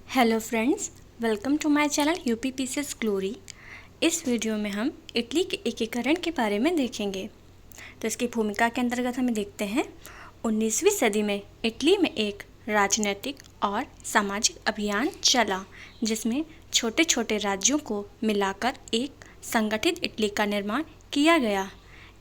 Hello friends, welcome to my channel UP PCS glory. इस video में हम Italy के एकीकरण के बारे में देखेंगे। तो इसकी भूमिका के अंतर्गत हमें देखते हैं 19वीं सदी में इटली में एक राजनीतिक और सामाजिक अभियान चला जिसमें छोटे छोटे राज्यों को मिलाकर एक संगठित इटली का निर्माण किया गया।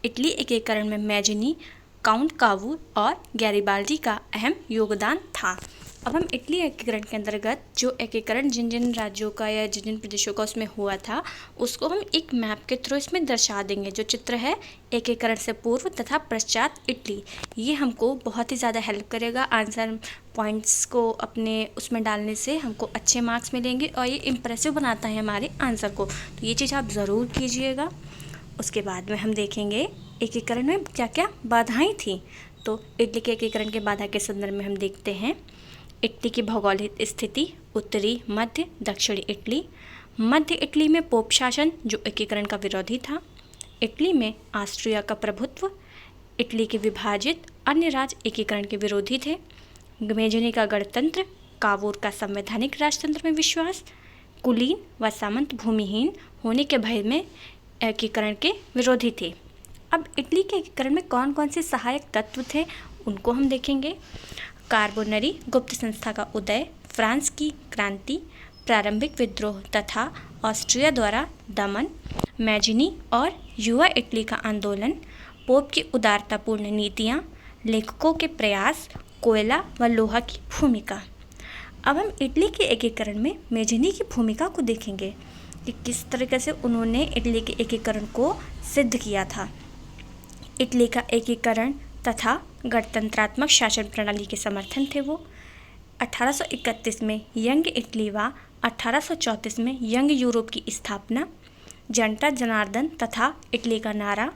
इटली एकीकरण में मैजिनी, काउंट कावूर और गैरिबाल्डी का अहम योगदान था। अब हम इटली एकीकरण के अंतर्गत जो एकीकरण जिन जिन राज्यों का या जिन जिन प्रदेशों का उसमें हुआ था उसको हम एक मैप के थ्रू इसमें दर्शा देंगे। जो चित्र है एकीकरण से पूर्व तथा पश्चात इटली, ये हमको बहुत ही ज़्यादा हेल्प करेगा। आंसर पॉइंट्स को अपने उसमें डालने से हमको अच्छे मार्क्स मिलेंगे और ये इम्प्रेसिव बनाता है हमारे आंसर को। तो ये चीज़ आप ज़रूर कीजिएगा। उसके बाद में हम देखेंगे एकीकरण में क्या क्या बाधाएँ थीं। तो इटली के एकीकरण के बाधा के संदर्भ में हम देखते हैं इटली की भौगोलिक स्थिति, उत्तरी, मध्य, दक्षिणी इटली। मध्य इटली में पोप शासन जो एकीकरण का विरोधी था। इटली में ऑस्ट्रिया का प्रभुत्व। इटली के विभाजित अन्य राज्य एकीकरण के विरोधी थे। मैजिनी का गणतंत्र, कावूर का संवैधानिक राजतंत्र में विश्वास। कुलीन व सामंत भूमिहीन होने के भय में एकीकरण के विरोधी थे। अब इटली के एकीकरण में कौन कौन से सहायक तत्व थे उनको हम देखेंगे। कार्बोनरी गुप्त संस्था का उदय, फ्रांस की क्रांति, प्रारंभिक विद्रोह तथा ऑस्ट्रिया द्वारा दमन, मैजिनी और युवा इटली का आंदोलन, पोप की उदारतापूर्ण नीतियाँ, लेखकों के प्रयास, कोयला व लोहा की भूमिका। अब हम इटली के एकीकरण में मैजिनी की भूमिका को देखेंगे कि किस तरीके से उन्होंने इटली के एकीकरण को सिद्ध किया था। इटली का एकीकरण तथा गणतंत्रात्मक शासन प्रणाली के समर्थन थे वो। 1831 में यंग इटली व 1834 में यंग यूरोप की स्थापना, जनता जनार्दन तथा इटली का नारा,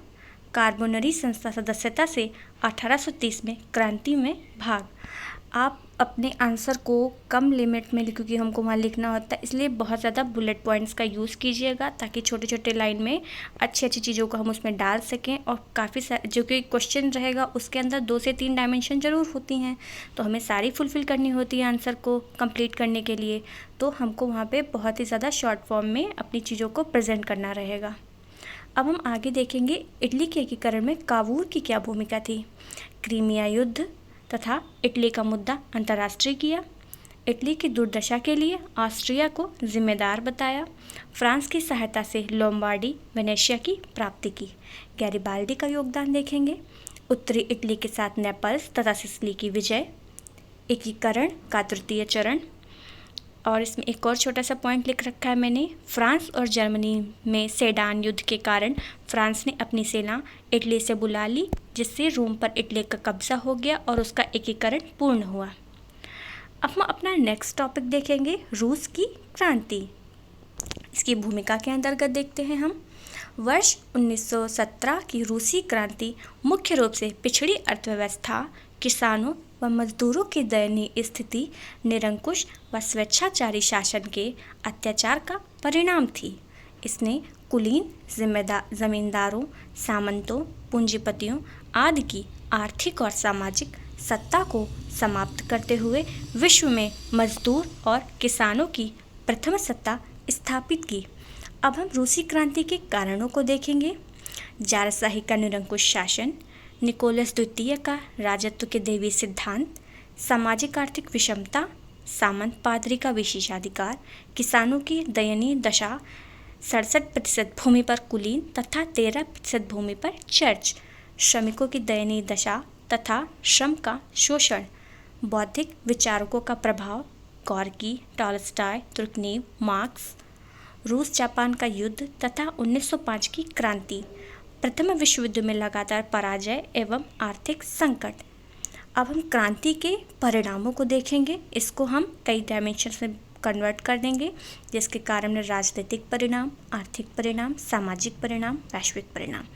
कार्बोनरी संस्था सदस्यता से 1830 में क्रांति में भाग। आप अपने आंसर को कम लिमिट में क्योंकि हमको वहाँ लिखना होता है इसलिए बहुत ज़्यादा बुलेट पॉइंट्स का यूज़ कीजिएगा ताकि छोटे छोटे लाइन में अच्छी अच्छी चीज़ों को हम उसमें डाल सकें। और काफ़ी जो कि क्वेश्चन रहेगा उसके अंदर 2 से 3 डायमेंशन ज़रूर होती हैं, तो हमें सारी फुलफ़िल करनी होती है आंसर को कंप्लीट करने के लिए। तो हमको वहाँ पर बहुत ही ज़्यादा शॉर्ट फॉर्म में अपनी चीज़ों को प्रेजेंट करना रहेगा। अब हम आगे देखेंगे इटली के एकीकरण में कावूर की क्या भूमिका थी। क्रीमिया युद्ध तथा इटली का मुद्दा अंतर्राष्ट्रीय किया। इटली की दुर्दशा के लिए ऑस्ट्रिया को जिम्मेदार बताया। फ्रांस की सहायता से लोम्बार्डी वेनेशिया की प्राप्ति की। गैरिबाल्डी का योगदान देखेंगे। उत्तरी इटली के साथ नेपल्स तथा सिसिली की विजय। एकीकरण का तृतीय चरण। और इसमें एक और छोटा सा पॉइंट लिख रखा है मैंने, फ्रांस और जर्मनी में सेडान युद्ध के कारण फ्रांस ने अपनी सेना इटली से बुला ली जिससे रोम पर इटली का कब्जा हो गया और उसका एकीकरण पूर्ण हुआ। अब हम अपना नेक्स्ट टॉपिक देखेंगे रूस की क्रांति। इसकी भूमिका के अंतर्गत देखते हैं हम। वर्ष 1917 की रूसी क्रांति मुख्य रूप से पिछड़ी अर्थव्यवस्था, किसानों व मजदूरों की दयनीय स्थिति, निरंकुश व स्वेच्छाचारी शासन के अत्याचार का परिणाम थी। इसने कुलीन जमींदारों, सामंतों, पूंजीपतियों आदि की आर्थिक और सामाजिक सत्ता को समाप्त करते हुए विश्व में मजदूर और किसानों की प्रथम सत्ता स्थापित की। अब हम रूसी क्रांति के कारणों को देखेंगे। जारशाही का निरंकुश शासन, निकोलस द्वितीय का राजत्व के दैवी सिद्धांत, सामाजिक आर्थिक विषमता, सामंत पादरी का विशेषाधिकार, किसानों की दयनीय दशा, 67% भूमि पर कुलीन तथा 13% भूमि पर चर्च, श्रमिकों की दयनीय दशा तथा श्रम का शोषण, बौद्धिक विचारकों का प्रभाव, गॉर्की, टॉलस्टॉय, तुर्गनेव, मार्क्स, रूस जापान का युद्ध तथा 1905 की क्रांति, प्रथम विश्व युद्ध में लगातार पराजय एवं आर्थिक संकट। अब हम क्रांति के परिणामों को देखेंगे। इसको हम कई डायमेंशन में कन्वर्ट कर देंगे जिसके कारण राजनीतिक परिणाम, आर्थिक परिणाम, सामाजिक परिणाम, वैश्विक परिणाम।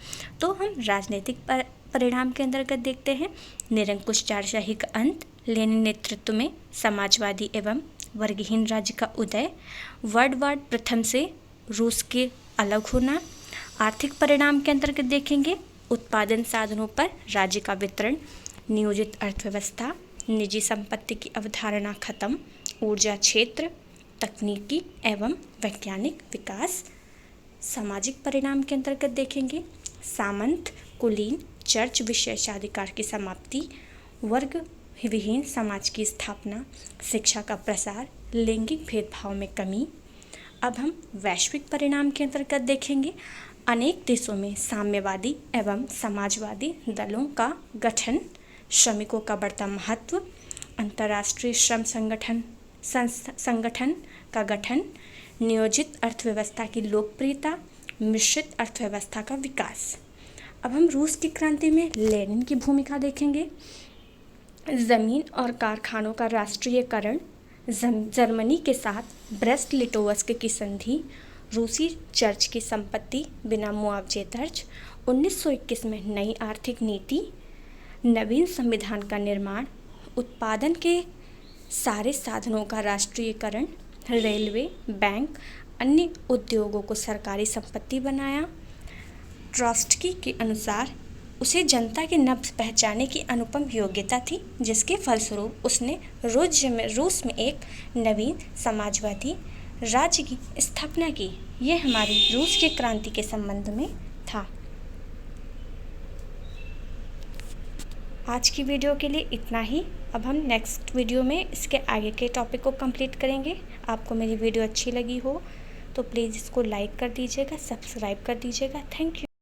तो हम राजनीतिक परिणाम के अंतर्गत देखते हैं निरंकुश जारशाही का अंत, लेनिन नेतृत्व में समाजवादी एवं वर्गहीन राज्य का उदय, वर्ल्ड वॉर प्रथम से रूस के अलग होना। आर्थिक परिणाम के अंतर्गत देखेंगे उत्पादन साधनों पर राज्य का वितरण, नियोजित अर्थव्यवस्था, निजी संपत्ति की अवधारणा खत्म, ऊर्जा क्षेत्र, तकनीकी एवं वैज्ञानिक विकास। सामाजिक परिणाम के अंतर्गत देखेंगे सामंत कुलीन चर्च विशेषाधिकार की समाप्ति, वर्ग विहीन समाज की स्थापना, शिक्षा का प्रसार, लैंगिक भेदभाव में कमी। अब हम वैश्विक परिणाम के अंतर्गत देखेंगे अनेक देशों में साम्यवादी एवं समाजवादी दलों का गठन, श्रमिकों का बढ़ता महत्व, अंतर्राष्ट्रीय श्रम संगठन का गठन, नियोजित अर्थव्यवस्था की लोकप्रियता, मिश्रित अर्थव्यवस्था का विकास। अब हम रूस की क्रांति में लेनिन की भूमिका देखेंगे। ज़मीन और कारखानों का राष्ट्रीयकरण, जर्मनी के साथ ब्रेस्ट लिटोवस्क की संधि, रूसी चर्च की संपत्ति बिना मुआवजे दर्ज, 1921 में नई आर्थिक नीति, नवीन संविधान का निर्माण, उत्पादन के सारे साधनों का राष्ट्रीयकरण, रेलवे, बैंक, अन्य उद्योगों को सरकारी संपत्ति बनाया। ट्रॉट्स्की के अनुसार उसे जनता के नब्ज पहचानने की अनुपम योग्यता थी, जिसके फलस्वरूप उसने रूस में एक नवीन समाजवादी राज्य की स्थापना की। यह हमारी रूस की क्रांति के संबंध में था। आज की वीडियो के लिए इतना ही। अब हम नेक्स्ट वीडियो में इसके आगे के टॉपिक को कंप्लीट करेंगे। आपको मेरी वीडियो अच्छी लगी हो तो प्लीज़ इसको लाइक कर दीजिएगा, सब्सक्राइब कर दीजिएगा। Thank you.